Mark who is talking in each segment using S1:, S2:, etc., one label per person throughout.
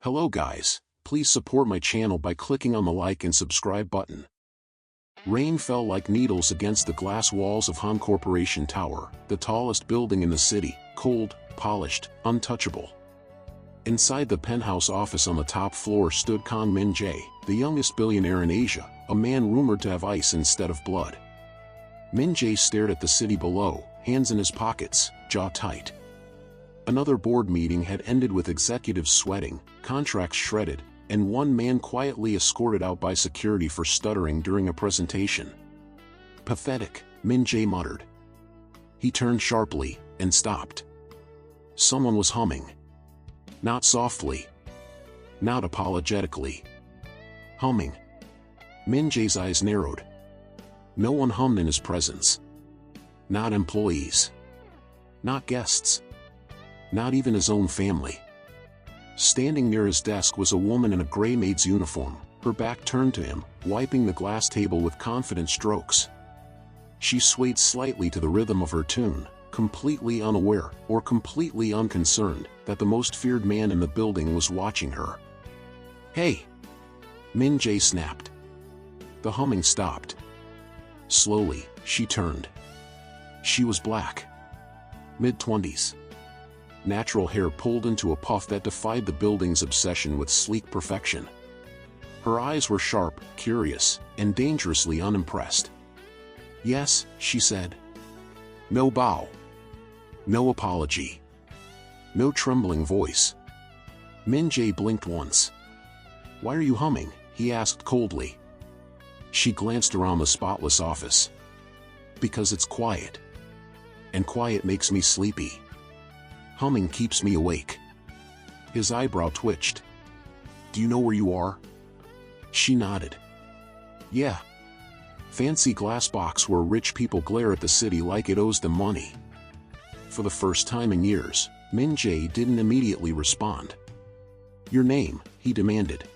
S1: Hello guys, please support my channel by clicking on the like and subscribe button. Rain fell like needles against the glass walls of Han Corporation Tower, the tallest building in the city, cold, polished, untouchable. Inside the penthouse office on the top floor stood Kang Min-Jae, the youngest billionaire in Asia, a man rumored to have ice instead of blood. Min-Jae stared at the city below, hands in his pockets, jaw tight. Another board meeting had ended with executives sweating, contracts shredded, and one man quietly escorted out by security for stuttering during a presentation. Pathetic, Min-Jae muttered. He turned sharply, and stopped. Someone was humming. Not softly. Not apologetically. Humming. Min-Jae's eyes narrowed. No one hummed in his presence. Not employees. Not guests. Not even his own family. Standing near his desk was a woman in a gray maid's uniform, her back turned to him, wiping the glass table with confident strokes. She swayed slightly to the rhythm of her tune, completely unaware, or completely unconcerned, that the most feared man in the building was watching her. "Hey!" Min-Jae snapped. The humming stopped. Slowly, she turned. She was black. Mid-20s. Natural hair pulled into a puff that defied the building's obsession with sleek perfection. Her eyes were sharp, curious, and dangerously unimpressed. "Yes," she said. No bow. No apology. No trembling voice. Min-Jae blinked once. "Why are you humming?" he asked coldly. She glanced around the spotless office. "Because it's quiet. And quiet makes me sleepy. Humming keeps me awake." His eyebrow twitched. "Do you know where you are?" She nodded. "Yeah. Fancy glass box where rich people glare at the city like it owes them money." For the first time in years, Min-Jae didn't immediately respond. "Your name?" he demanded.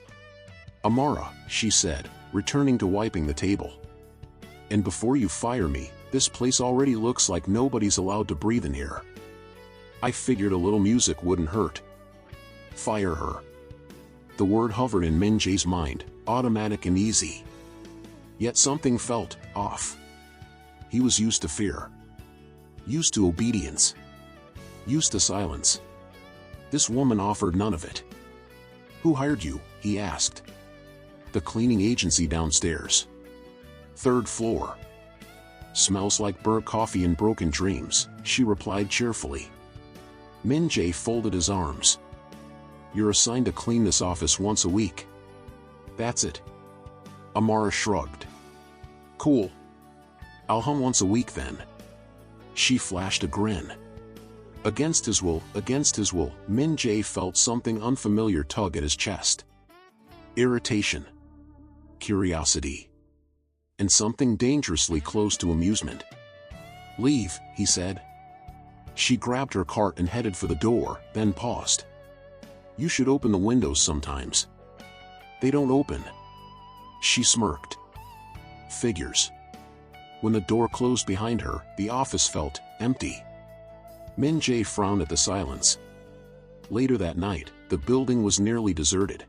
S1: "Amara," she said, returning to wiping the table. "And before you fire me, this place already looks like nobody's allowed to breathe in here. I figured a little music wouldn't hurt." Fire her. The word hovered in Min-Jae's mind, automatic and easy. Yet something felt off. He was used to fear. Used to obedience. Used to silence. This woman offered none of it. "Who hired you?" he asked. "The cleaning agency downstairs. 3rd floor. Smells like burnt coffee and broken dreams," she replied cheerfully. Min-Jae folded his arms. "You're assigned to clean this office once a week. That's it." Amara shrugged. "Cool. I'll hum once a week then." She flashed a grin. Against his will, Min-Jae felt something unfamiliar tug at his chest. Irritation. Curiosity. And something dangerously close to amusement. "Leave," he said. She grabbed her cart and headed for the door, then paused. "You should open the windows sometimes." "They don't open." She smirked. Figures. When the door closed behind her, the office felt empty. Min-Jae frowned at the silence. Later that night, the building was nearly deserted.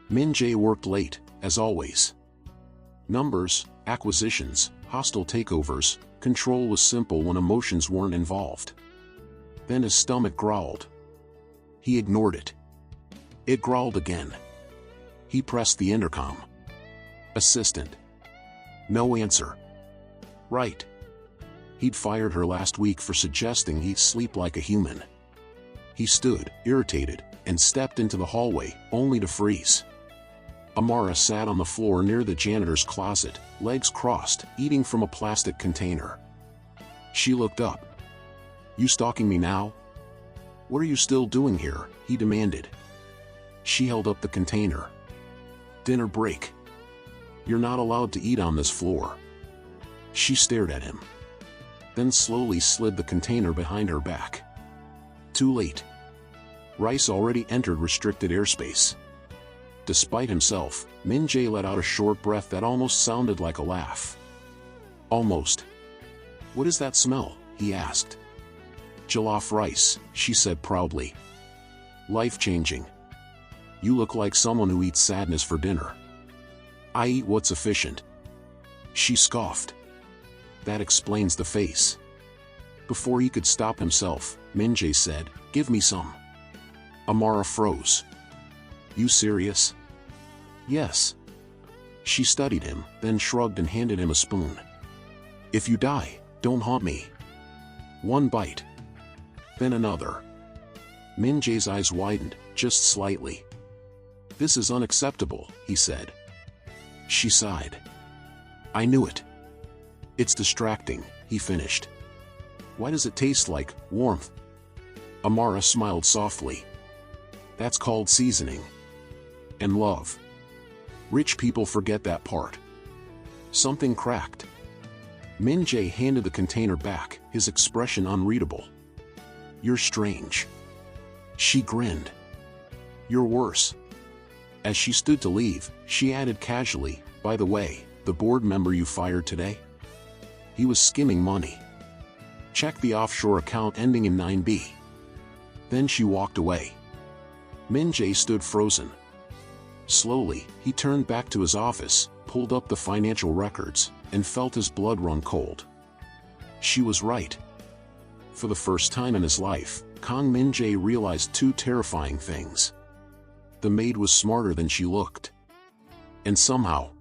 S1: Min-Jae worked late, as always. Numbers, acquisitions, hostile takeovers, control was simple when emotions weren't involved. Then his stomach growled. He ignored it. It growled again. He pressed the intercom. "Assistant." No answer. "Right." He'd fired her last week for suggesting he'd sleep like a human. He stood, irritated, and stepped into the hallway, only to freeze. Amara sat on the floor near the janitor's closet, legs crossed, eating from a plastic container. She looked up. "You stalking me now?" "What are you still doing here?" he demanded. She held up the container. "Dinner break. You're not allowed to eat on this floor." She stared at him. Then slowly slid the container behind her back. Too late. Rice already entered restricted airspace. Despite himself, Min-Jae let out a short breath that almost sounded like a laugh. "Almost." "What is that smell?" he asked. "Jollof rice," she said proudly. "Life-changing." You look like someone who eats sadness for dinner. I eat what's efficient. She scoffed. That explains the face. Before he could stop himself, Min-Jae said, "Give me some." Amara froze. You serious? Yes. She studied him, then shrugged and handed him a spoon. If you die, don't haunt me. One bite. Then another. Min-Jae's eyes widened, just slightly. This is unacceptable, he said. She sighed. I knew it. It's distracting, he finished. Why does it taste like warmth? Amara smiled softly. That's called seasoning. And love. Rich people forget that part. Something cracked. Min-Jae handed the container back, his expression unreadable. You're strange. She grinned. You're worse. As she stood to leave, she added casually, by the way, the board member you fired today? He was skimming money. Check the offshore account ending in 9B. Then she walked away. Min-Jae stood frozen. Slowly, he turned back to his office, pulled up the financial records, and felt his blood run cold. She was right. For the first time in his life, Kang Min-Jae realized two terrifying things. The maid was smarter than she looked. And somehow,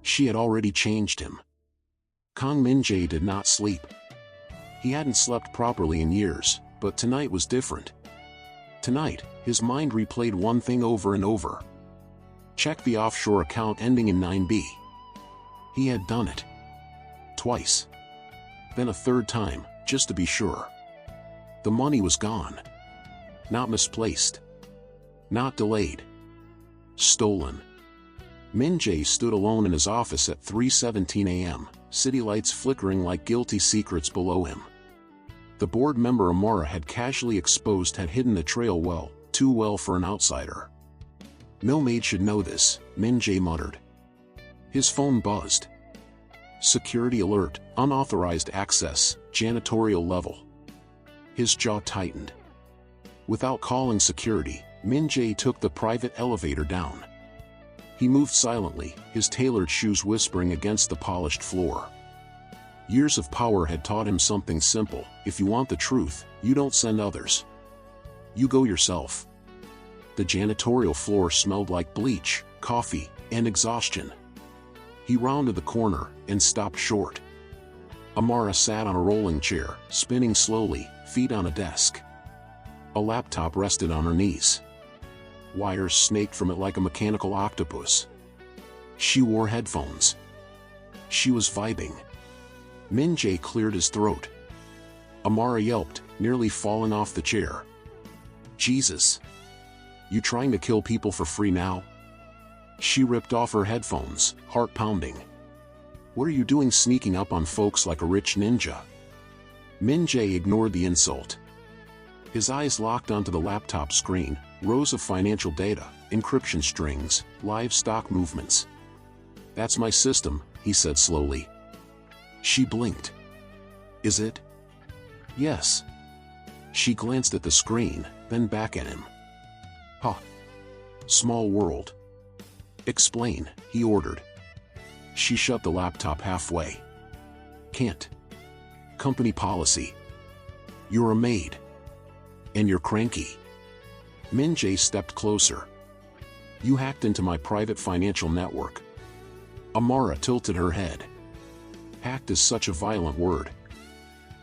S1: she had already changed him. Kang Min-Jae did not sleep. He hadn't slept properly in years, but tonight was different. Tonight, his mind replayed one thing over and over. Check the offshore account ending in 9B. He had done it. Twice. Then a third time, just to be sure. The money was gone. Not misplaced. Not delayed. Stolen. Min-Jae stood alone in his office at 3:17 a.m., city lights flickering like guilty secrets below him. The board member Amara had casually exposed had hidden the trail well, too well for an outsider. No maid should know this, Min-Jae muttered. His phone buzzed. Security alert, unauthorized access, janitorial level. His jaw tightened. Without calling security, Min-Jae took the private elevator down. He moved silently, his tailored shoes whispering against the polished floor. Years of power had taught him something simple: if you want the truth, you don't send others. You go yourself. The janitorial floor smelled like bleach, coffee, and exhaustion. He rounded the corner and stopped short. Amara sat on a rolling chair, spinning slowly, feet on a desk. A laptop rested on her knees. Wires snaked from it like a mechanical octopus. She wore headphones. She was vibing. Min-Jae cleared his throat. Amara yelped, nearly falling off the chair. Jesus. You trying to kill people for free now? She ripped off her headphones, heart pounding. What are you doing sneaking up on folks like a rich ninja? Min-Jae ignored the insult. His eyes locked onto the laptop screen, rows of financial data, encryption strings, live stock movements. That's my system, he said slowly. She blinked. Is it? Yes. She glanced at the screen, then back at him. Huh. Small world. Explain, he ordered. She shut the laptop halfway. Can't. Company policy. You're a maid. And you're cranky. Min-Jae stepped closer. You hacked into my private financial network. Amara tilted her head. Hacked is such a violent word.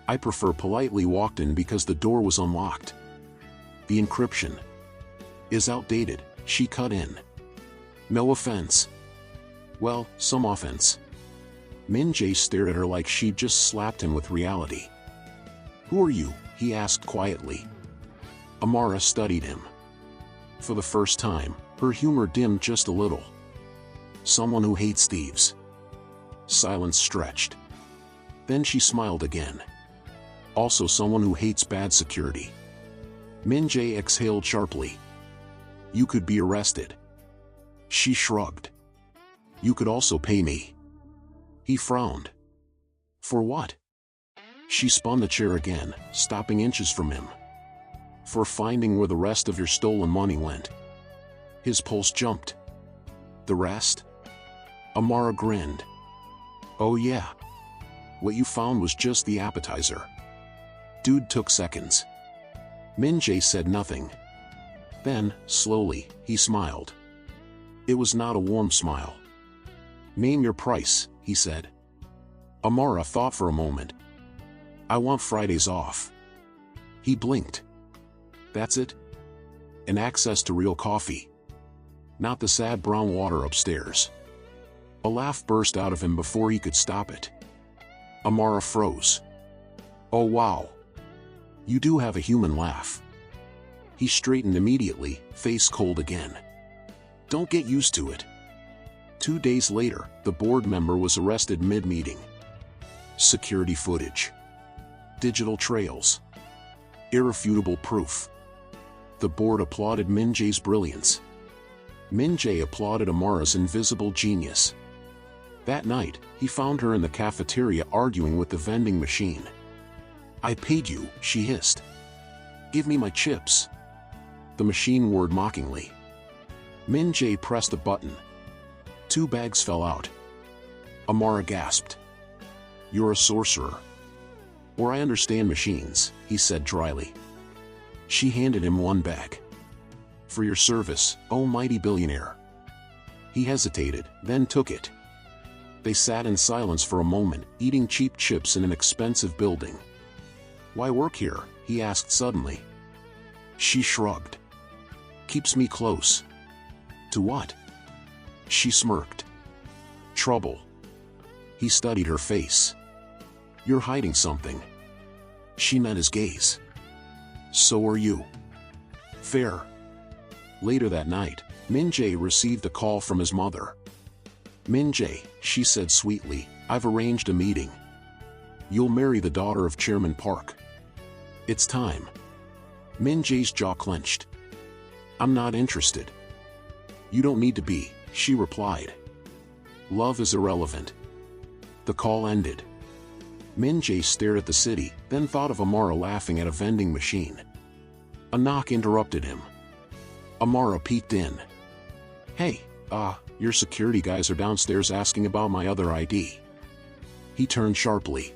S1: I prefer politely walked in because the door was unlocked. The encryption is outdated, she cut in. No offense. Well, some offense. Min-Jae stared at her like she'd just slapped him with reality. Who are you? He asked quietly. Amara studied him. For the first time, her humor dimmed just a little. Someone who hates thieves. Silence stretched. Then she smiled again. Also someone who hates bad security. Min-Jae exhaled sharply. You could be arrested. She shrugged. You could also pay me. He frowned. For what? She spun the chair again, stopping inches from him. For finding where the rest of your stolen money went. His pulse jumped. The rest? Amara grinned. Oh yeah. What you found was just the appetizer. Dude took seconds. Min-Jae said nothing. Then, slowly, he smiled. It was not a warm smile. Name your price, he said. Amara thought for a moment. I want Fridays off. He blinked. That's it? And access to real coffee. Not the sad brown water upstairs. A laugh burst out of him before he could stop it. Amara froze. Oh wow. You do have a human laugh. He straightened immediately, face cold again. Don't get used to it. 2 days later, the board member was arrested mid-meeting. Security footage. Digital trails. Irrefutable proof. The board applauded Min-Jae's brilliance. Min-Jae applauded Amara's invisible genius. That night, he found her in the cafeteria arguing with the vending machine. I paid you, she hissed. Give me my chips. The machine whirred mockingly. Min-Jae pressed a button. 2 bags fell out. Amara gasped. You're a sorcerer. Or I understand machines, he said dryly. She handed him 1 bag. For your service, oh mighty billionaire. He hesitated, then took it. They sat in silence for a moment, eating cheap chips in an expensive building. Why work here? He asked suddenly. She shrugged. Keeps me close. To what? She smirked. Trouble. He studied her face. You're hiding something. She met his gaze. So are you. Fair. Later that night, Min-Jae received a call from his mother. Min-Jae, she said sweetly, I've arranged a meeting. You'll marry the daughter of Chairman Park. It's time. Min-Jae's jaw clenched. I'm not interested. You don't need to be, she replied. Love is irrelevant. The call ended. Min-Jae stared at the city, then thought of Amara laughing at a vending machine. A knock interrupted him. Amara peeked in. Hey, your security guys are downstairs asking about my other ID. He turned sharply.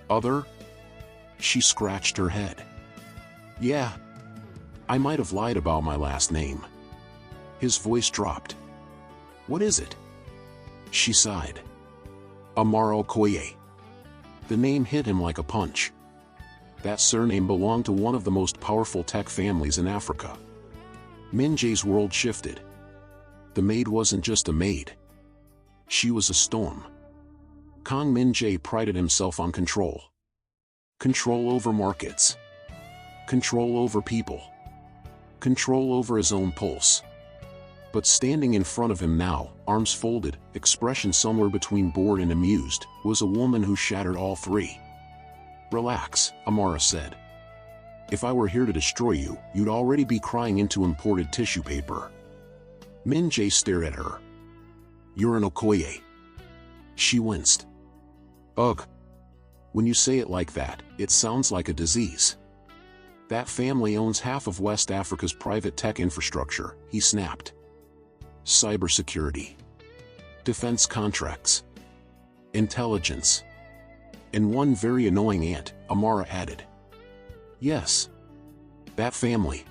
S1: Other? She scratched her head. Yeah. I might have lied about my last name. His voice dropped. What is it? She sighed. Amara Okoye. The name hit him like a punch. That surname belonged to one of the most powerful tech families in Africa. Min-Jae's world shifted. The maid wasn't just a maid. She was a storm. Kang Min-Jae prided himself on control. Control over markets. Control over people. Control over his own pulse. But standing in front of him now, arms folded, expression somewhere between bored and amused, was a woman who shattered all 3. Relax, Amara said. If I were here to destroy you, you'd already be crying into imported tissue paper. Min-Jae stared at her. You're an Okoye. She winced. Ugh. When you say it like that, it sounds like a disease. That family owns half of West Africa's private tech infrastructure, he snapped. Cybersecurity. Defense contracts. Intelligence. And one very annoying aunt, Amara added. Yes. That family.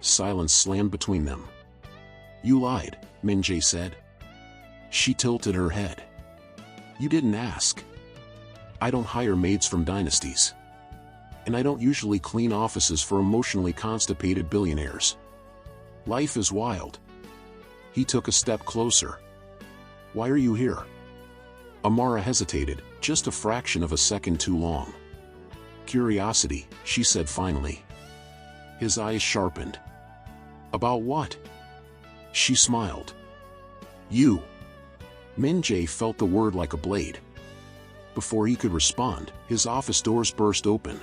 S1: Silence slammed between them. You lied, Min-Jae said. She tilted her head. You didn't ask. I don't hire maids from dynasties. And I don't usually clean offices for emotionally constipated billionaires. Life is wild. He took a step closer. Why are you here? Amara hesitated, just a fraction of a second too long. Curiosity, she said finally. His eyes sharpened. About what? She smiled. You. Min-Jae felt the word like a blade. Before he could respond, his office doors burst open.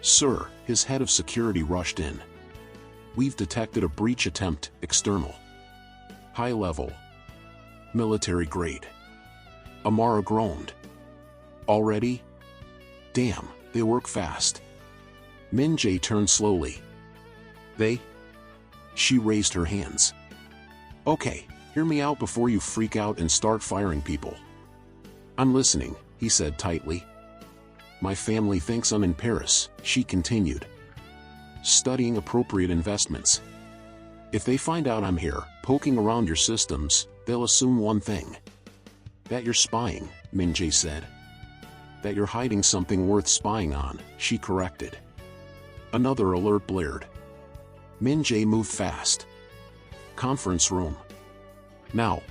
S1: Sir, his head of security rushed in. We've detected a breach attempt, external. High level. Military grade. Amara groaned. Already? Damn, they work fast. Min-Jae turned slowly. They? She raised her hands. Okay, hear me out before you freak out and start firing people. I'm listening, he said tightly. My family thinks I'm in Paris, she continued. Studying appropriate investments. If they find out I'm here, poking around your systems, they'll assume one thing. That you're spying, Min-Jae said. That you're hiding something worth spying on, she corrected. Another alert blared. Min-Jae moved fast. Conference room. Now.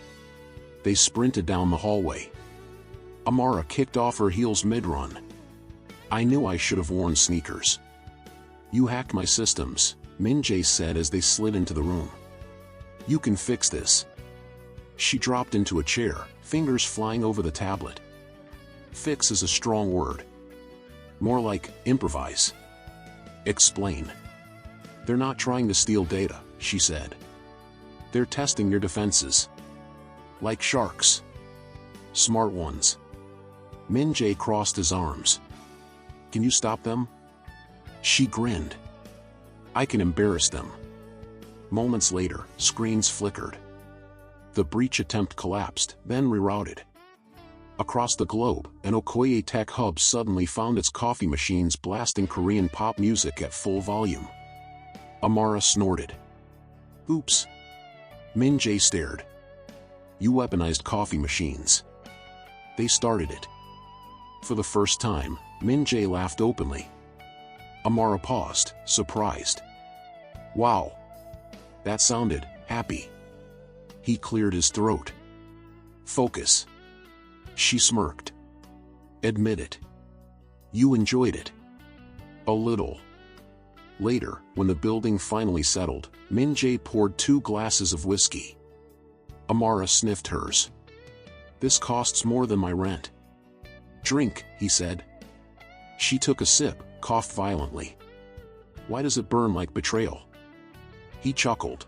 S1: They sprinted down the hallway. Amara kicked off her heels mid-run. I knew I should have worn sneakers. You hacked my systems, Min-Jae said as they slid into the room. You can fix this. She dropped into a chair, fingers flying over the tablet. Fix is a strong word. More like, improvise. Explain. They're not trying to steal data, she said. They're testing your defenses. Like sharks. Smart ones. Min-Jae crossed his arms. Can you stop them? She grinned. I can embarrass them. Moments later, screens flickered. The breach attempt collapsed, then rerouted. Across the globe, an Okoye tech hub suddenly found its coffee machines blasting Korean pop music at full volume. Amara snorted. Oops. Min-Jae stared. You weaponized coffee machines. They started it. For the first time, Min-Jae laughed openly. Amara paused, surprised. Wow. That sounded happy. He cleared his throat. Focus. She smirked. Admit it. You enjoyed it. A little. Later, when the building finally settled, Min-Jae poured 2 glasses of whiskey. Amara sniffed hers. This costs more than my rent. Drink, he said. She took a sip, coughed violently. Why does it burn like betrayal? He chuckled.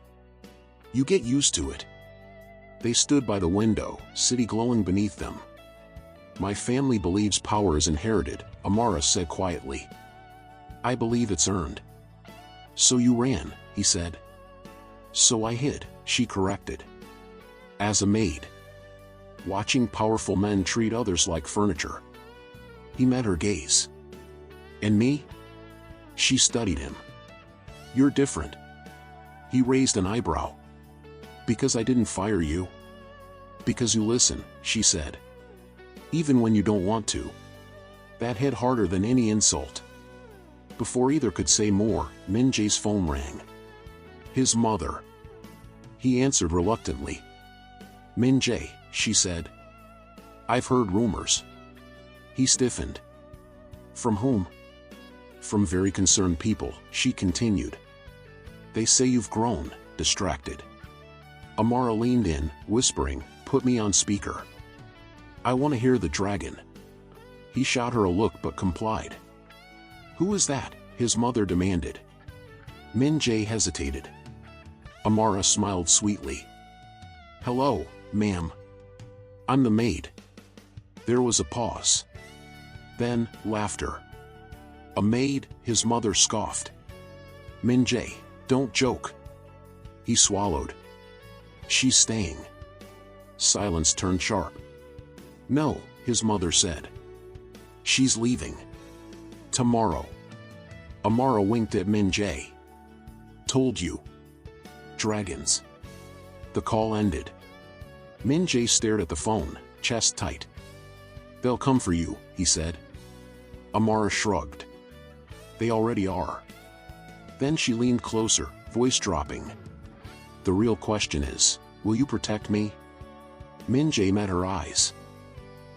S1: You get used to it. They stood by the window, city glowing beneath them. My family believes power is inherited, Amara said quietly. I believe it's earned. So you ran, he said. So I hid, she corrected. As a maid. Watching powerful men treat others like furniture. He met her gaze. And me? She studied him. You're different. He raised an eyebrow. Because I didn't fire you. Because you listen, she said. Even when you don't want to. That hit harder than any insult. Before either could say more, Min-Jae's phone rang. His mother. He answered reluctantly. Min-Jae, she said. I've heard rumors. He stiffened. From whom? From very concerned people, she continued. They say you've grown, distracted. Amara leaned in, whispering, put me on speaker. I want to hear the dragon. He shot her a look but complied. Who is that? His mother demanded. Min-Jae hesitated. Amara smiled sweetly. Hello, ma'am. I'm the maid. There was a pause. Then, laughter. A maid, his mother scoffed. Min-Jae, don't joke. He swallowed. She's staying. Silence turned sharp. No, his mother said. She's leaving. Tomorrow. Amara winked at Min-Jae. Told you. Dragons. The call ended. Min-Jae stared at the phone, chest tight. They'll come for you, he said. Amara shrugged. They already are. Then she leaned closer, voice dropping. The real question is, will you protect me? Min-Jae met her eyes.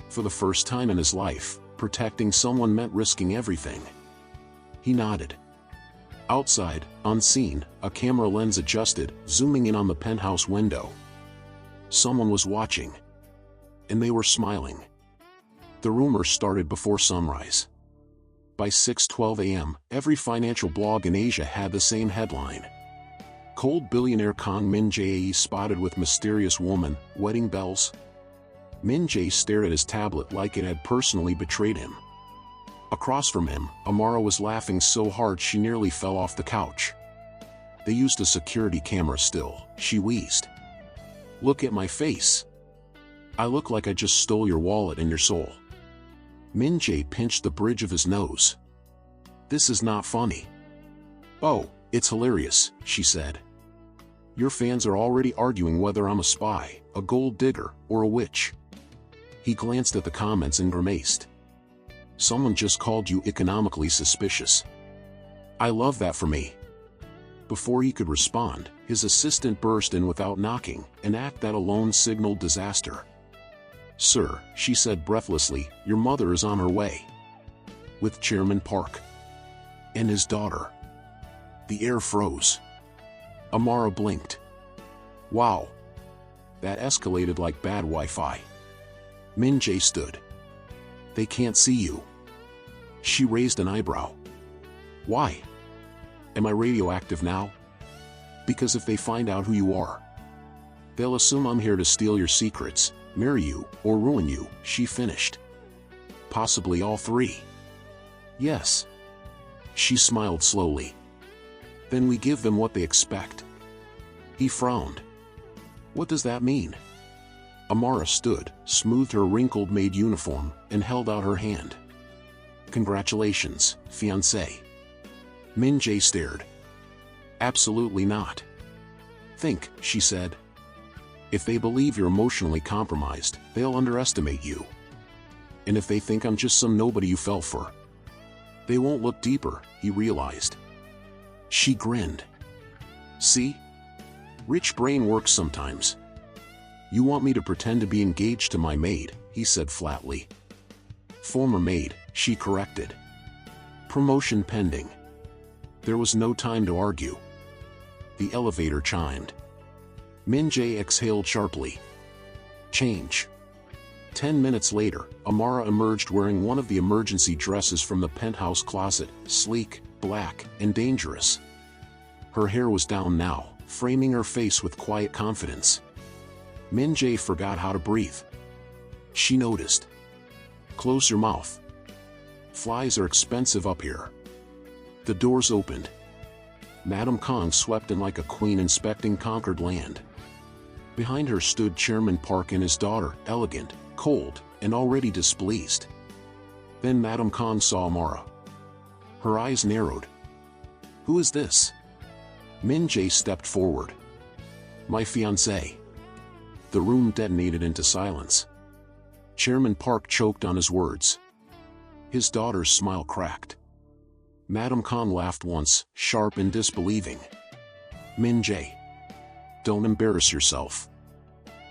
S1: For the first time in his life, protecting someone meant risking everything. He nodded. Outside, unseen, a camera lens adjusted, zooming in on the penthouse window. Someone was watching. And they were smiling. The rumors started before sunrise. By 6:12 a.m., every financial blog in Asia had the same headline. Cold billionaire Kang Min-Jae spotted with mysterious woman, wedding bells. Min-Jae stared at his tablet like it had personally betrayed him. Across from him, Amara was laughing so hard she nearly fell off the couch. They used a security camera still, she wheezed. Look at my face. I look like I just stole your wallet and your soul. Min-Jae pinched the bridge of his nose. This is not funny. Oh, it's hilarious, she said. Your fans are already arguing whether I'm a spy, a gold digger, or a witch. He glanced at the comments and grimaced. Someone just called you economically suspicious. I love that for me. Before he could respond, his assistant burst in without knocking, an act that alone signaled disaster. Sir, she said breathlessly, your mother is on her way. With Chairman Park. And his daughter. The air froze. Amara blinked. Wow. That escalated like bad Wi-Fi. Min-Jae stood. They can't see you. She raised an eyebrow. Why? Am I radioactive now? Because if they find out who you are, they'll assume I'm here to steal your secrets, marry you, or ruin you, she finished. Possibly all three. Yes. She smiled slowly. Then we give them what they expect. He frowned. What does that mean? Amara stood, smoothed her wrinkled maid uniform, and held out her hand. Congratulations, fiancé. Min-Jae stared. Absolutely not. Think, she said. If they believe you're emotionally compromised, they'll underestimate you. And if they think I'm just some nobody you fell for, they won't look deeper, he realized. She grinned. See? Rich brain works sometimes. You want me to pretend to be engaged to my maid, he said flatly. Former maid, she corrected. Promotion pending. There was no time to argue. The elevator chimed. Min-Jae exhaled sharply. Change. 10 minutes later, Amara emerged wearing one of the emergency dresses from the penthouse closet, sleek, black, and dangerous. Her hair was down now, framing her face with quiet confidence. Min-Jae forgot how to breathe. She noticed. Close your mouth. Flies are expensive up here. The doors opened. Madame Kang swept in like a queen inspecting conquered land. Behind her stood Chairman Park and his daughter, elegant, cold, and already displeased. Then Madame Kang saw Amara. Her eyes narrowed. Who is this? Min-Jae stepped forward. My fiancé. The room detonated into silence. Chairman Park choked on his words. His daughter's smile cracked. Madame Kang laughed once, sharp and disbelieving. Min-Jae. Don't embarrass yourself.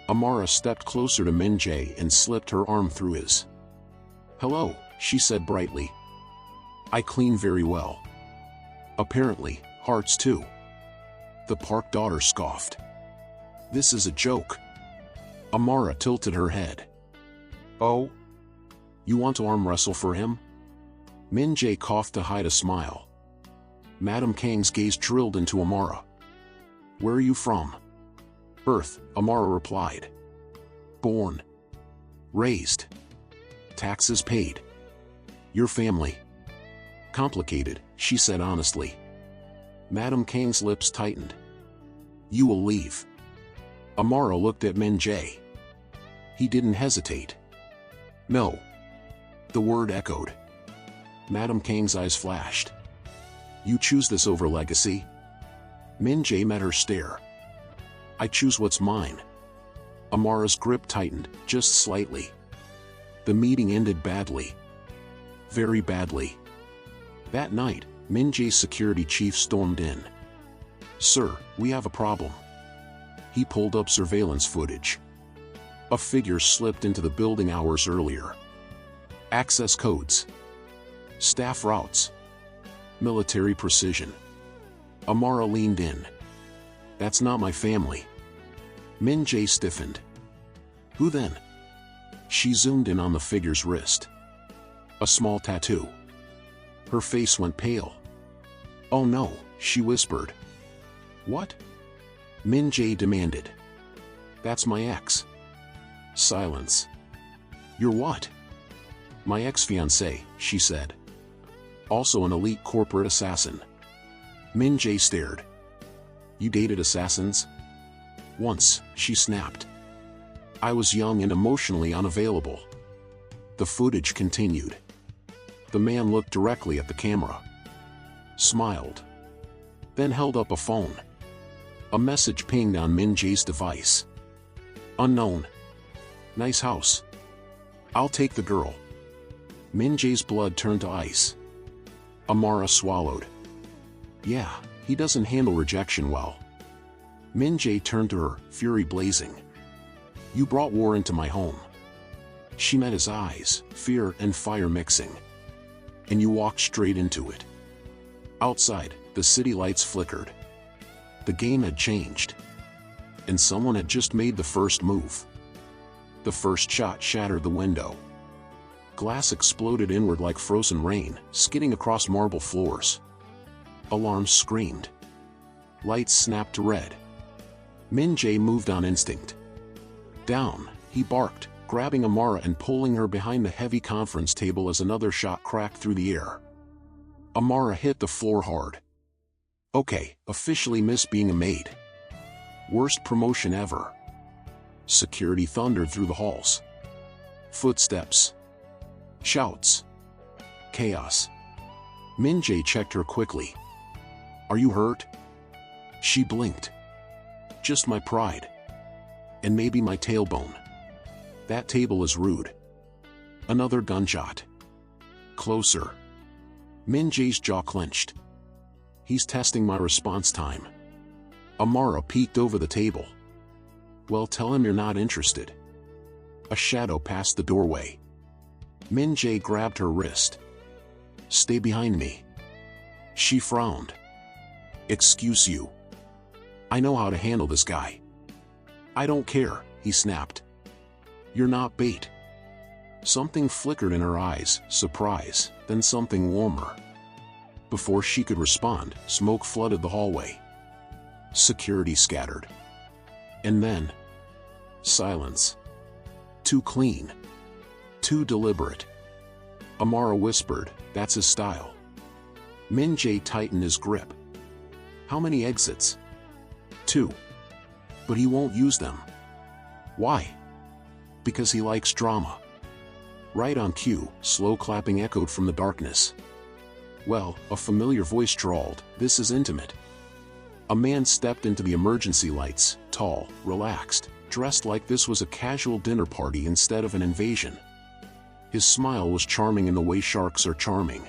S1: Amara stepped closer to Min-Jae and slipped her arm through his. Hello, she said brightly. I clean very well. Apparently, hearts too. The Park daughter scoffed. This is a joke. Amara tilted her head. Oh? You want to arm wrestle for him? Min-Jae coughed to hide a smile. Madame Kang's gaze drilled into Amara. Where are you from? Earth, Amara replied. Born. Raised. Taxes paid. Your family? Complicated, she said honestly. Madame Kang's lips tightened. You will leave. Amara looked at Min-Jae. He didn't hesitate. No. The word echoed. Madame Kang's eyes flashed. You choose this over legacy? Min-Jae met her stare. I choose what's mine. Amara's grip tightened, just slightly. The meeting ended badly. Very badly. That night, Min-Jae's security chief stormed in. Sir, we have a problem. He pulled up surveillance footage. A figure slipped into the building hours earlier. Access codes. Staff routes. Military precision. Amara leaned in. That's not my family. Min-Jae stiffened. Who then? She zoomed in on the figure's wrist. A small tattoo. Her face went pale. Oh no, she whispered. What? Min-Jae demanded. That's my ex. Silence. You're what? My ex-fiancé, she said. Also an elite corporate assassin. Min-Jae stared. You dated assassins? Once, she snapped. I was young and emotionally unavailable. The footage continued. The man looked directly at the camera, smiled, then held up a phone. A message pinged on Min-Jae's device. Unknown. Nice house. I'll take the girl. Min-Jae's blood turned to ice. Amara swallowed. Yeah, he doesn't handle rejection well. Min-Jae turned to her, fury blazing. You brought war into my home. She met his eyes, fear and fire mixing. And you walked straight into it. Outside, the city lights flickered. The game had changed. And someone had just made the first move. The first shot shattered the window. Glass exploded inward like frozen rain, skidding across marble floors. Alarms screamed. Lights snapped to red. Min-Jae moved on instinct. Down, he barked, grabbing Amara and pulling her behind the heavy conference table as another shot cracked through the air. Amara hit the floor hard. Okay, officially missed being a maid. Worst promotion ever. Security thundered through the halls. Footsteps. Shouts. Chaos. Min-Jae checked her quickly. Are you hurt? She blinked. Just my pride. And maybe my tailbone. That table is rude. Another gunshot. Closer. Min-Jae's jaw clenched. He's testing my response time. Amara peeked over the table. Well, tell him you're not interested. A shadow passed the doorway. Min-Jae grabbed her wrist. Stay behind me. She frowned. Excuse you. I know how to handle this guy. I don't care, he snapped. You're not bait. Something flickered in her eyes, surprise, then something warmer. Before she could respond, smoke flooded the hallway. Security scattered. And then, silence. Too clean. Too deliberate. Amara whispered, that's his style. Min-Jae tightened his grip. How many exits? 2. But he won't use them. Why? Because he likes drama. Right on cue, slow clapping echoed from the darkness. Well, a familiar voice drawled, this is intimate. A man stepped into the emergency lights, tall, relaxed, dressed like this was a casual dinner party instead of an invasion. His smile was charming in the way sharks are charming.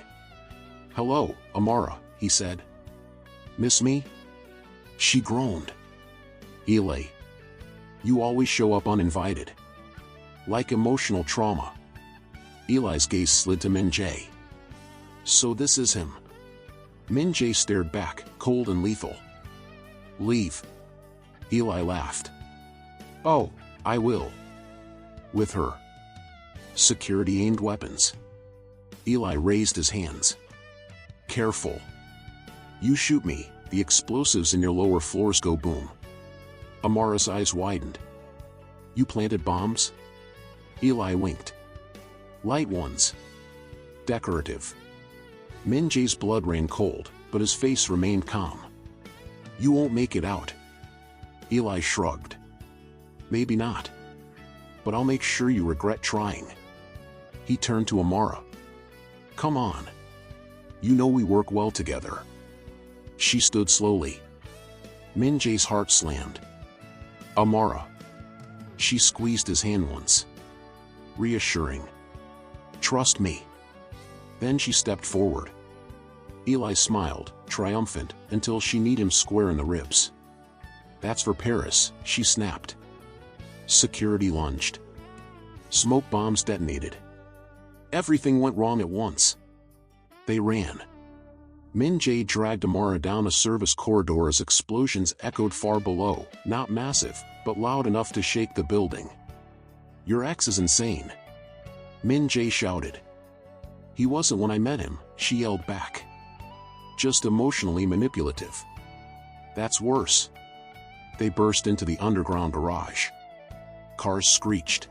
S1: Hello, Amara, he said. Miss me? She groaned. Eli. You always show up uninvited. Like emotional trauma. Eli's gaze slid to Min-Jae. So this is him. Min-Jae stared back, cold and lethal. Leave. Eli laughed. Oh, I will. With her. Security aimed weapons. Eli raised his hands. Careful. You shoot me, the explosives in your lower floors go boom. Amara's eyes widened. You planted bombs? Eli winked. Light ones. Decorative. Min-Jae's blood ran cold, but his face remained calm. You won't make it out. Eli shrugged. Maybe not. But I'll make sure you regret trying. He turned to Amara. Come on. You know we work well together. She stood slowly. Min-Jae's heart slammed. Amara. She squeezed his hand once. Reassuring. Trust me. Then she stepped forward. Eli smiled, triumphant, until she kneed him square in the ribs. That's for Paris, she snapped. Security lunged. Smoke bombs detonated. Everything went wrong at once. They ran. Min-Jae dragged Amara down a service corridor as explosions echoed far below, not massive, but loud enough to shake the building. Your ex is insane. Min-Jae shouted. He wasn't when I met him, she yelled back. Just emotionally manipulative. That's worse. They burst into the underground garage. Cars screeched.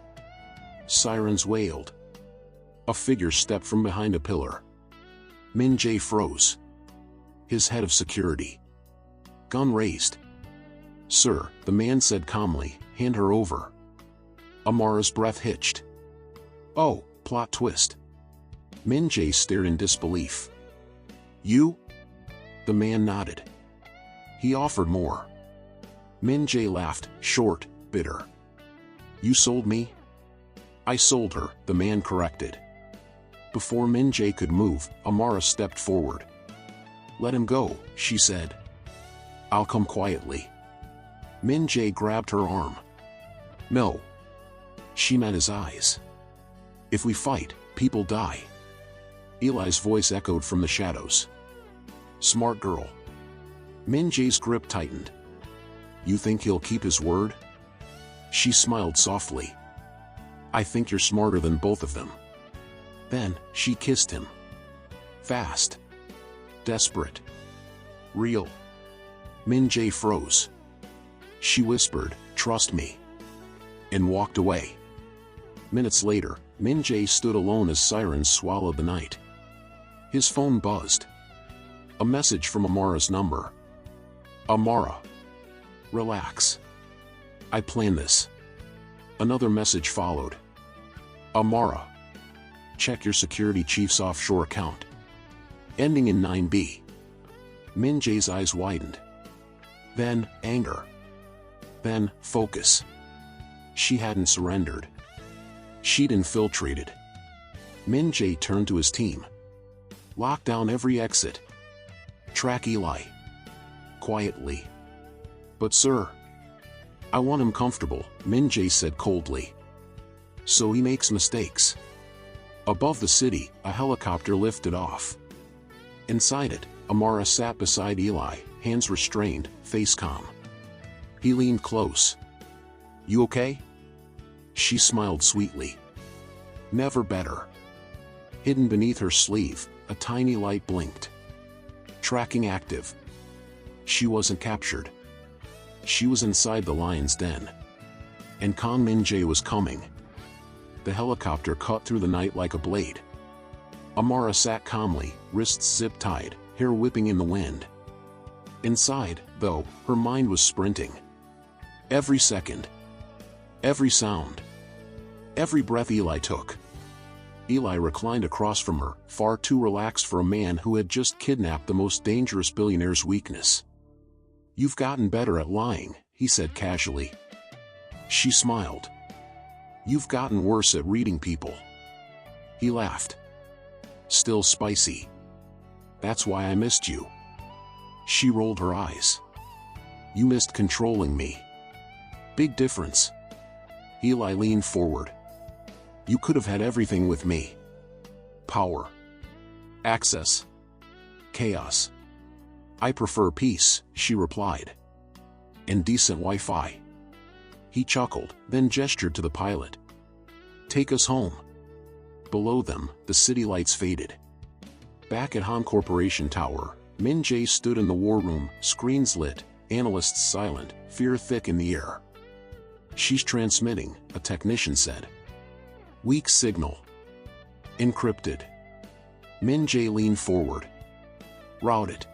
S1: Sirens wailed. A figure stepped from behind a pillar. Min-Jae froze. His head of security. Gun raised, Sir, the man said calmly, hand her over. Amara's breath hitched. Oh, plot twist. Min-Jae stared in disbelief. You? The man nodded. He offered more. Min-Jae laughed, short, bitter. You sold me? I sold her, the man corrected. Before Min-Jae could move, Amara stepped forward. Let him go, she said. I'll come quietly. Min-Jae grabbed her arm. No. She met his eyes. If we fight, people die. Eli's voice echoed from the shadows. Smart girl. Min-Jae's grip tightened. You think he'll keep his word? She smiled softly. I think you're smarter than both of them. Then, she kissed him. Fast. Desperate. Real. Min-Jae froze. She whispered, trust me. And walked away. Minutes later, Min-Jae stood alone as sirens swallowed the night. His phone buzzed. A message from Amara's number. Amara. Relax. I planned this. Another message followed. Amara. Check your security chief's offshore account. Ending in 9B. Min-Jae's eyes widened. Then, anger. Then, focus. She hadn't surrendered. She'd infiltrated. Min-Jae turned to his team. Lock down every exit. Track Eli. Quietly. But sir. I want him comfortable, Min-Jae said coldly. So he makes mistakes. Above the city, a helicopter lifted off. Inside it, Amara sat beside Eli, hands restrained, face calm. He leaned close. You okay? She smiled sweetly. Never better. Hidden beneath her sleeve, a tiny light blinked. Tracking active. She wasn't captured. She was inside the lion's den. And Kang Min-Jae was coming. The helicopter cut through the night like a blade. Amara sat calmly, wrists zip-tied, hair whipping in the wind. Inside, though, her mind was sprinting. Every second. Every sound. Every breath Eli took. Eli reclined across from her, far too relaxed for a man who had just kidnapped the most dangerous billionaire's weakness. You've gotten better at lying, he said casually. She smiled. You've gotten worse at reading people. He laughed. Still spicy. That's why I missed you. She rolled her eyes. You missed controlling me. Big difference. Eli leaned forward. You could have had everything with me. Power. Access. Chaos. I prefer peace, she replied. And decent Wi-Fi. He chuckled, then gestured to the pilot. Take us home. Below them, the city lights faded. Back at Han Corporation Tower, Min-Jae stood in the war room, screens lit, analysts silent, fear thick in the air. She's transmitting, a technician said. Weak signal. Encrypted. Min-Jae leaned forward. Route it.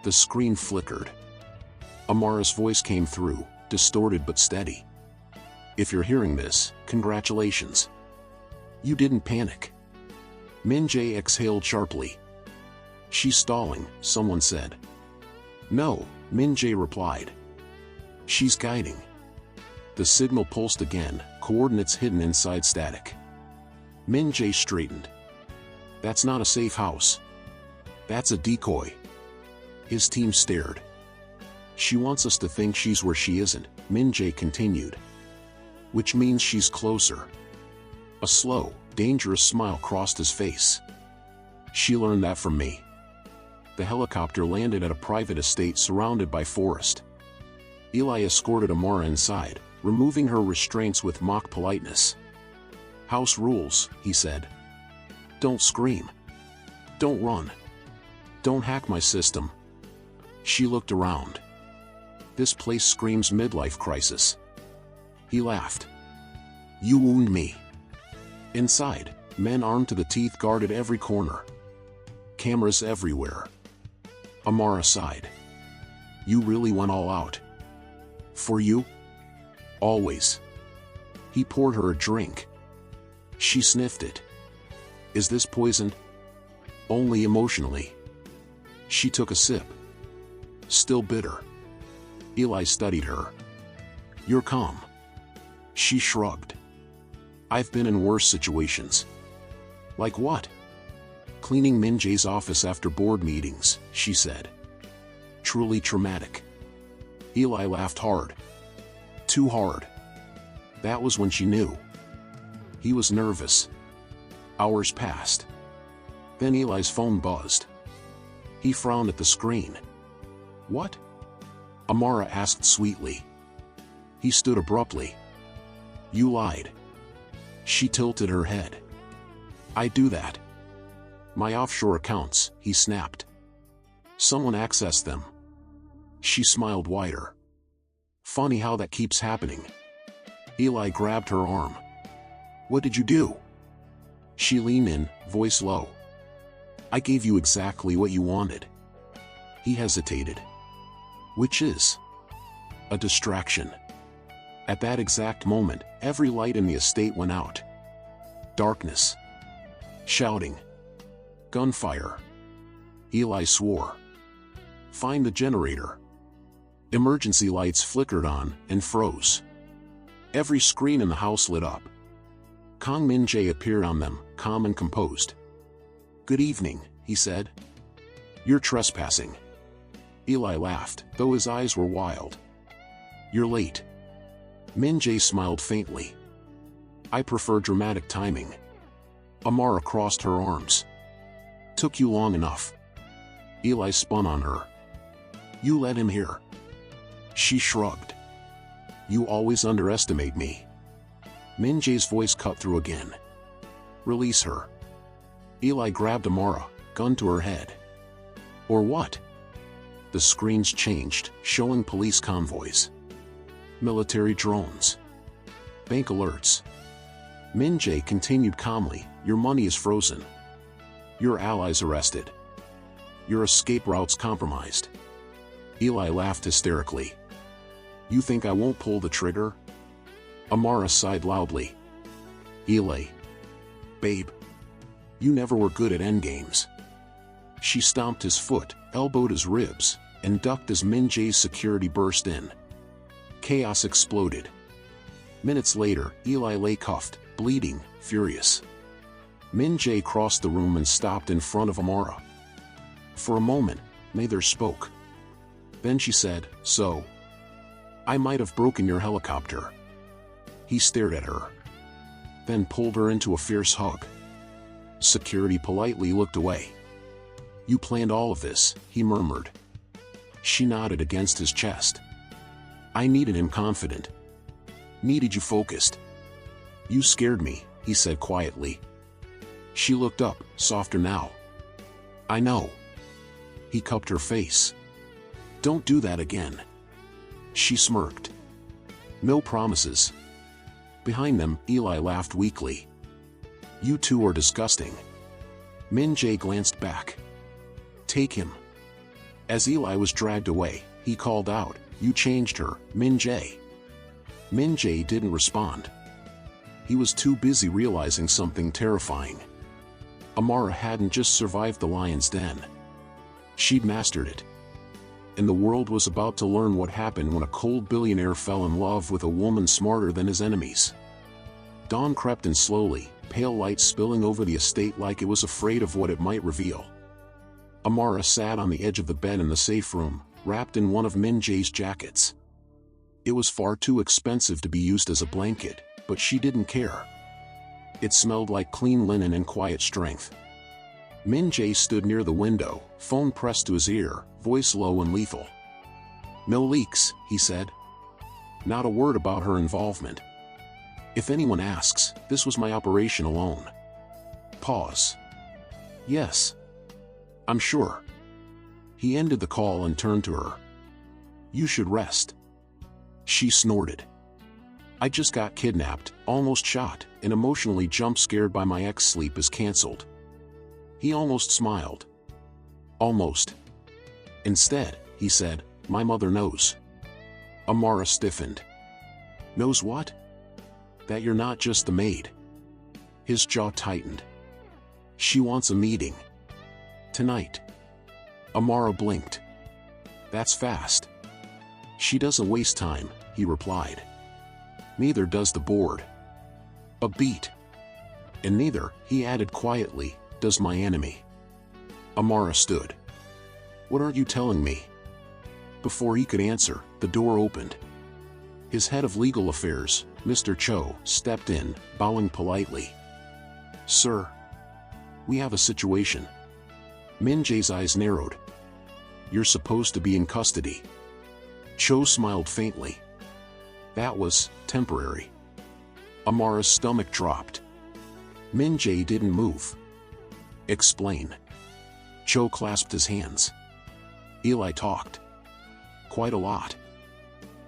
S1: The screen flickered. Amara's voice came through, distorted but steady. If you're hearing this, congratulations. You didn't panic. Min-Jae exhaled sharply. She's stalling, someone said. No, Min-Jae replied. She's guiding. The signal pulsed again, coordinates hidden inside static. Min-Jae straightened. That's not a safe house. That's a decoy. His team stared. She wants us to think she's where she isn't, Min-Jae continued. Which means she's closer. A slow, dangerous smile crossed his face. She learned that from me. The helicopter landed at a private estate surrounded by forest. Eli escorted Amara inside, removing her restraints with mock politeness. House rules, he said. Don't scream. Don't run. Don't hack my system. She looked around. This place screams midlife crisis. He laughed. You wound me. Inside, men armed to the teeth guarded every corner. Cameras everywhere. Amara sighed. You really went all out. For you? Always. He poured her a drink. She sniffed it. Is this poisoned? Only emotionally. She took a sip. Still bitter. Eli studied her. You're calm. She shrugged. I've been in worse situations. Like what? Cleaning Min-Jae's office after board meetings, she said. Truly traumatic. Eli laughed hard. Too hard. That was when she knew. He was nervous. Hours passed. Then Eli's phone buzzed. He frowned at the screen. What? Amara asked sweetly. He stood abruptly. You lied. She tilted her head. I do that. My offshore accounts, he snapped. Someone accessed them. She smiled wider. Funny how that keeps happening. Eli grabbed her arm. What did you do? She leaned in, voice low. I gave you exactly what you wanted. He hesitated. Which is? A distraction. At that exact moment, every light in the estate went out. Darkness. Shouting. Gunfire. Eli swore. Find the generator. Emergency lights flickered on and froze. Every screen in the house lit up. Kang Min-Jae appeared on them, calm and composed. Good evening, he said. You're trespassing. Eli laughed, though his eyes were wild. You're late. Min-Jae smiled faintly. I prefer dramatic timing. Amara crossed her arms. Took you long enough. Eli spun on her. You let him here. She shrugged. You always underestimate me. Min-Jae's voice cut through again. Release her. Eli grabbed Amara, gun to her head. Or what? The screens changed, showing police convoys. Military drones. Bank alerts. Min-Jae continued calmly, your money is frozen. Your allies arrested. Your escape routes compromised. Eli laughed hysterically. You think I won't pull the trigger? Amara sighed loudly. Eli. Babe. You never were good at endgames. She stomped his foot, elbowed his ribs, and ducked as Min-Jae's security burst in. Chaos exploded. Minutes later, Eli lay cuffed, bleeding, furious. Min-Jae crossed the room and stopped in front of Amara. For a moment, neither spoke. Then she said, So. I might have broken your helicopter. He stared at her. Then pulled her into a fierce hug. Security politely looked away. You planned all of this, he murmured. She nodded against his chest. I needed him confident. Needed you focused. You scared me, he said quietly. She looked up, softer now. I know. He cupped her face. Don't do that again. She smirked. No promises. Behind them, Eli laughed weakly. You two are disgusting. Min-Jae glanced back. Take him. As Eli was dragged away, he called out, You changed her, Min-Jae. Min-Jae didn't respond. He was too busy realizing something terrifying. Amara hadn't just survived the lion's den. She'd mastered it. And the world was about to learn what happened when a cold billionaire fell in love with a woman smarter than his enemies. Dawn crept in slowly, pale light spilling over the estate like it was afraid of what it might reveal. Amara sat on the edge of the bed in the safe room, wrapped in one of Min-Jae's jackets. It was far too expensive to be used as a blanket, but she didn't care. It smelled like clean linen and quiet strength. Min-Jae stood near the window, phone pressed to his ear, voice low and lethal. No leaks, he said. Not a word about her involvement. If anyone asks, this was my operation alone. Pause. Yes. I'm sure. He ended the call and turned to her. You should rest. She snorted. I just got kidnapped, almost shot, and emotionally jump-scared by my ex. Sleep is cancelled. He almost smiled. Almost. Instead, he said, my mother knows. Amara stiffened. Knows what? That you're not just the maid. His jaw tightened. She wants a meeting. Tonight. Amara blinked. That's fast. She doesn't waste time, he replied. Neither does the board. A beat. And neither, he added quietly, does my enemy. Amara stood. What are you telling me? Before he could answer, the door opened. His head of legal affairs, Mr. Cho, stepped in, bowing politely. Sir. We have a situation. Min-Jae's eyes narrowed. You're supposed to be in custody. Cho smiled faintly. That was temporary. Amara's stomach dropped. Min-Jae didn't move. Explain. Cho clasped his hands. Eli talked. Quite a lot.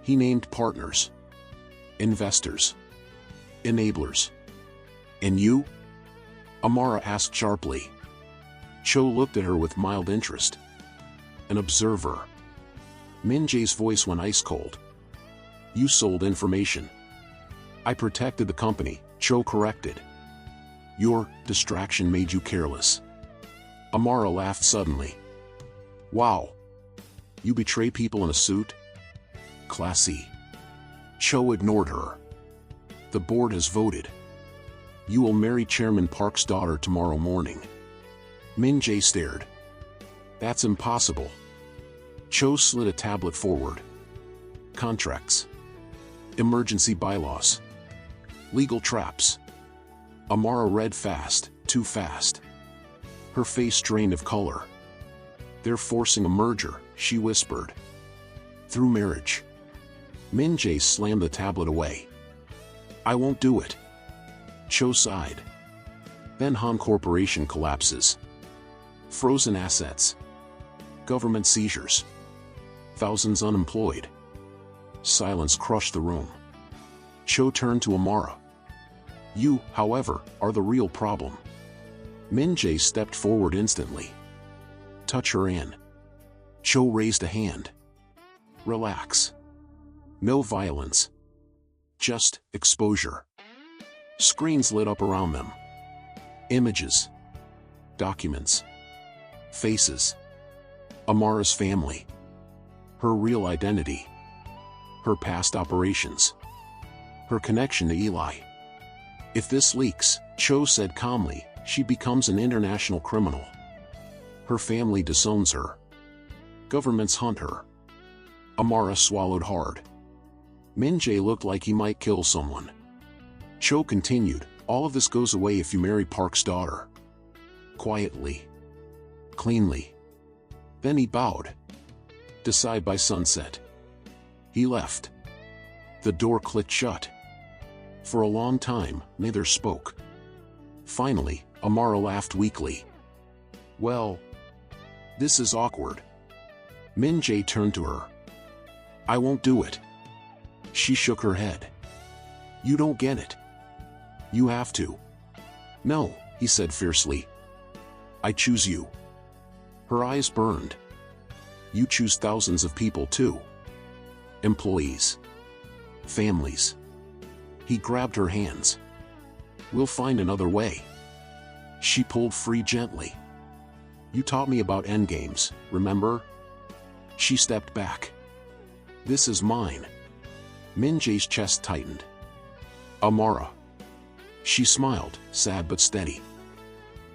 S1: He named partners. Investors. Enablers. And you? Amara asked sharply. Cho looked at her with mild interest. An observer. Min-Jae's voice went ice cold. You sold information. I protected the company, Cho corrected. Your distraction made you careless. Amara laughed suddenly. Wow. You betray people in a suit? Classy. Cho ignored her. The board has voted. You will marry Chairman Park's daughter tomorrow morning. Min-Jae stared. That's impossible. Cho slid a tablet forward. Contracts. Emergency bylaws. Legal traps. Amara read fast, too fast. Her face drained of color. They're forcing a merger, she whispered. Through marriage. Min-Jae slammed the tablet away. I won't do it. Cho sighed. Then Han Corporation collapses. Frozen assets. Government seizures. Thousands unemployed. Silence crushed the room. Cho turned to Amara. You, however, are the real problem. Min-Jae stepped forward instantly. Touch her in. Cho raised a hand. Relax. No violence. Just exposure. Screens lit up around them. Images. Documents. Faces. Amara's family. Her real identity. Her past operations. Her connection to Eli. If this leaks, Cho said calmly, she becomes an international criminal. Her family disowns her. Governments hunt her. Amara swallowed hard. Min-Jae looked like he might kill someone. Cho continued, all of this goes away if you marry Park's daughter. Quietly. Cleanly. Then he bowed. Decide by sunset. He left. The door clicked shut. For a long time, neither spoke. Finally, Amara laughed weakly. Well, this is awkward. Min-Jae turned to her. I won't do it. She shook her head. You don't get it. You have to. No, he said fiercely. I choose you. Her eyes burned. You choose thousands of people too. Employees. Families. He grabbed her hands. We'll find another way. She pulled free gently. You taught me about endgames, remember? She stepped back. This is mine. Min-Jae's chest tightened. Amara. She smiled, sad but steady.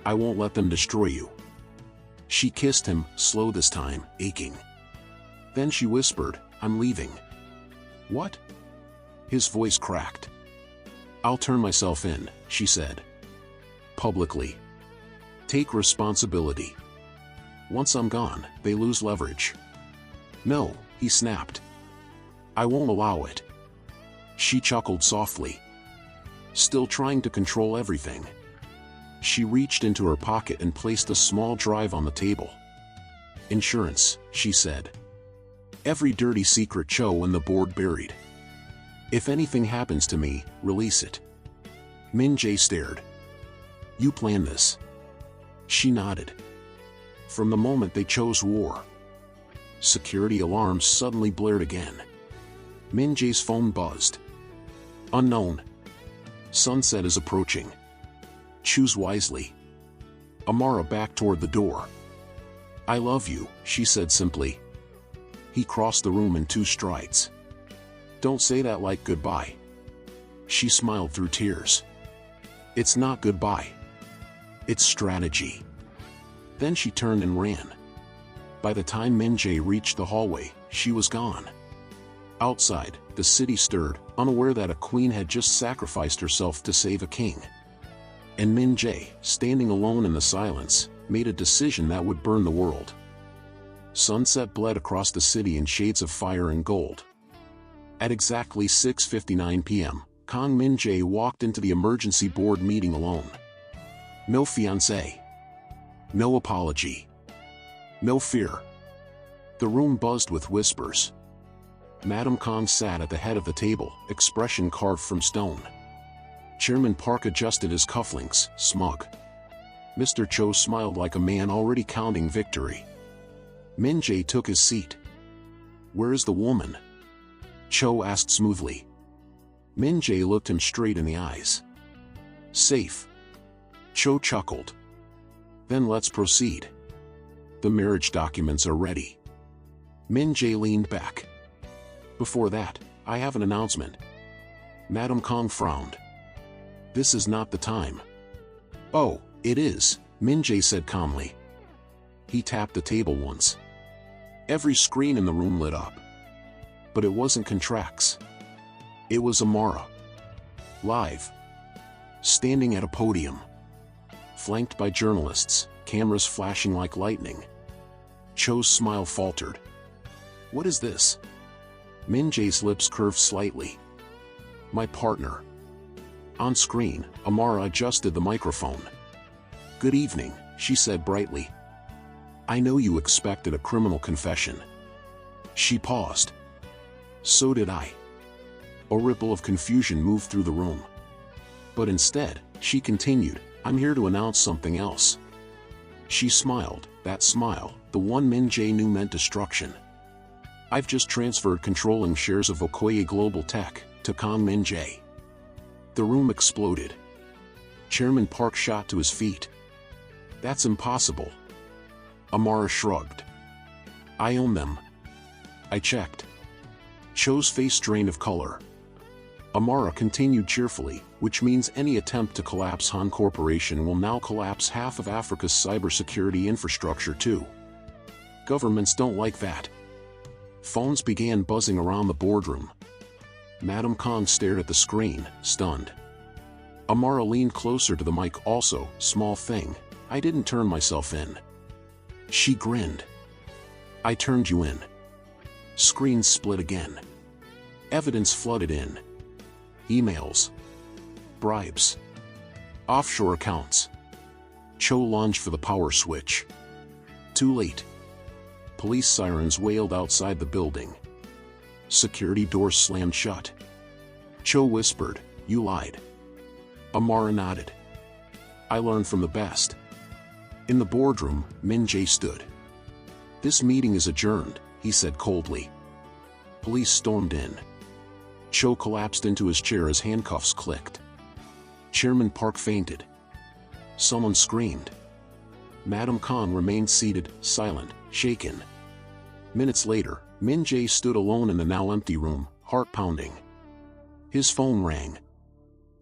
S1: I won't let them destroy you. She kissed him, slow this time, aching. Then she whispered, I'm leaving. What? His voice cracked. I'll turn myself in, she said. Publicly. Take responsibility. Once I'm gone, they lose leverage. No, he snapped. I won't allow it. She chuckled softly. Still trying to control everything. She reached into her pocket and placed a small drive on the table. Insurance, she said. Every dirty secret Cho and the board buried. If anything happens to me, release it. Min-Jae stared. You planned this. She nodded. From the moment they chose war. Security alarms suddenly blared again. Min-Jae's phone buzzed. Unknown. Sunset is approaching. Choose wisely. Amara backed toward the door. I love you, she said simply. He crossed the room in 2 strides. Don't say that like goodbye. She smiled through tears. It's not goodbye. It's strategy. Then she turned and ran. By the time Min-Jae reached the hallway, she was gone. Outside, the city stirred, unaware that a queen had just sacrificed herself to save a king. And Min-Jae, standing alone in the silence, made a decision that would burn the world. Sunset bled across the city in shades of fire and gold. At exactly 6:59 p.m., Kang Min-Jae walked into the emergency board meeting alone. No fiancé. No apology. No fear. The room buzzed with whispers. Madam Kang sat at the head of the table, expression carved from stone. Chairman Park adjusted his cufflinks, smug. Mr. Cho smiled like a man already counting victory. Min-Jae took his seat. Where is the woman? Cho asked smoothly. Min-Jae looked him straight in the eyes. Safe. Cho chuckled. Then let's proceed. The marriage documents are ready. Min-Jae leaned back. Before that, I have an announcement. Madam Kang frowned. This is not the time. Oh, it is, Min-Jae said calmly. He tapped the table once. Every screen in the room lit up. But it wasn't Contracts. It was Amara. Live. Standing at a podium. Flanked by journalists, cameras flashing like lightning. Cho's smile faltered. What is this? Min-Jae's lips curved slightly. My partner. On screen, Amara adjusted the microphone. Good evening, she said brightly. I know you expected a criminal confession. She paused. So did I. A ripple of confusion moved through the room. But instead, she continued, I'm here to announce something else. She smiled, that smile, the one Min-Jae knew meant destruction. I've just transferred controlling shares of Okoye Global Tech to Kang Min-Jae. The room exploded. Chairman Park shot to his feet. That's impossible. Amara shrugged. I own them. I checked. Cho's face drained of color. Amara continued cheerfully, which means any attempt to collapse Han Corporation will now collapse half of Africa's cybersecurity infrastructure too. Governments don't like that. Phones began buzzing around the boardroom. Madam Kang stared at the screen, stunned. Amara leaned closer to the mic also, small thing, I didn't turn myself in. She grinned. I turned you in. Screens split again. Evidence flooded in. Emails. Bribes. Offshore accounts. Cho lunged for the power switch. Too late. Police sirens wailed outside the building. Security doors slammed shut. Cho whispered, You lied. Amara nodded. I learned from the best. In the boardroom, Min-Jae stood. This meeting is adjourned, he said coldly. Police stormed in. Cho collapsed into his chair as handcuffs clicked. Chairman Park fainted. Someone screamed. Madam Kang remained seated, silent, shaken. Minutes later, Min-Jae stood alone in the now empty room, heart pounding. His phone rang.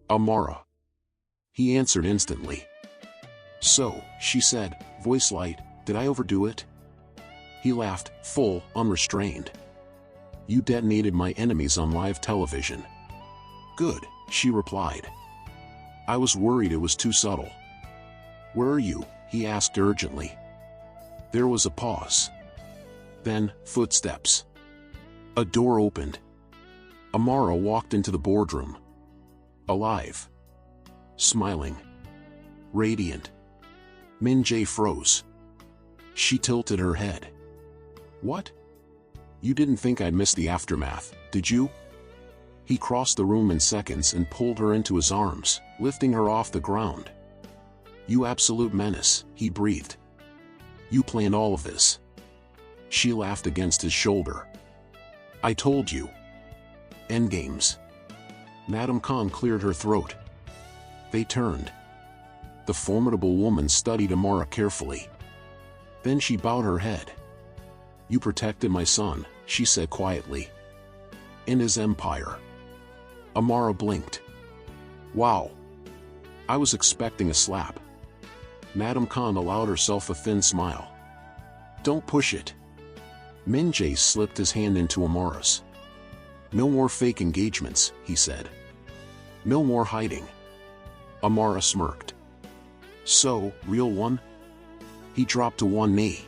S1: Amara. He answered instantly. So, she said, voice light, did I overdo it? He laughed, full, unrestrained. You detonated my enemies on live television. Good, she replied. I was worried it was too subtle. Where are you? He asked urgently. There was a pause. Then, footsteps. A door opened. Amara walked into the boardroom. Alive. Smiling. Radiant. Min-Jae froze. She tilted her head. What? You didn't think I'd miss the aftermath, did you? He crossed the room in seconds and pulled her into his arms, lifting her off the ground. You absolute menace, he breathed. You planned all of this. She laughed against his shoulder. I told you. Endgames. Madame Khan cleared her throat. They turned. The formidable woman studied Amara carefully. Then she bowed her head. You protected my son, she said quietly. And his empire. Amara blinked. Wow. I was expecting a slap. Madame Khan allowed herself a thin smile. Don't push it. Min-Jae slipped his hand into Amara's. No more fake engagements, he said. No more hiding. Amara smirked. So, real one? He dropped to one knee.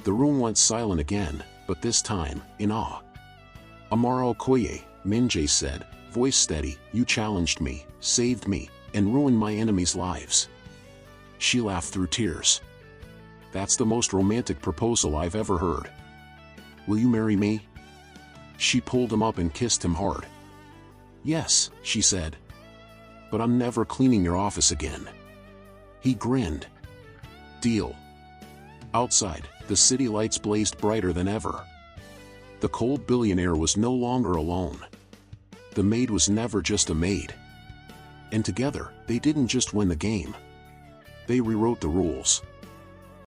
S1: The room went silent again, but this time, in awe. Amara Okoye, Min-Jae said, voice steady, you challenged me, saved me, and ruined my enemies' lives. She laughed through tears. That's the most romantic proposal I've ever heard. Will you marry me? She pulled him up and kissed him hard. Yes, she said. But I'm never cleaning your office again. He grinned. Deal. Outside, the city lights blazed brighter than ever. The cold billionaire was no longer alone. The maid was never just a maid. And together, they didn't just win the game. They rewrote the rules.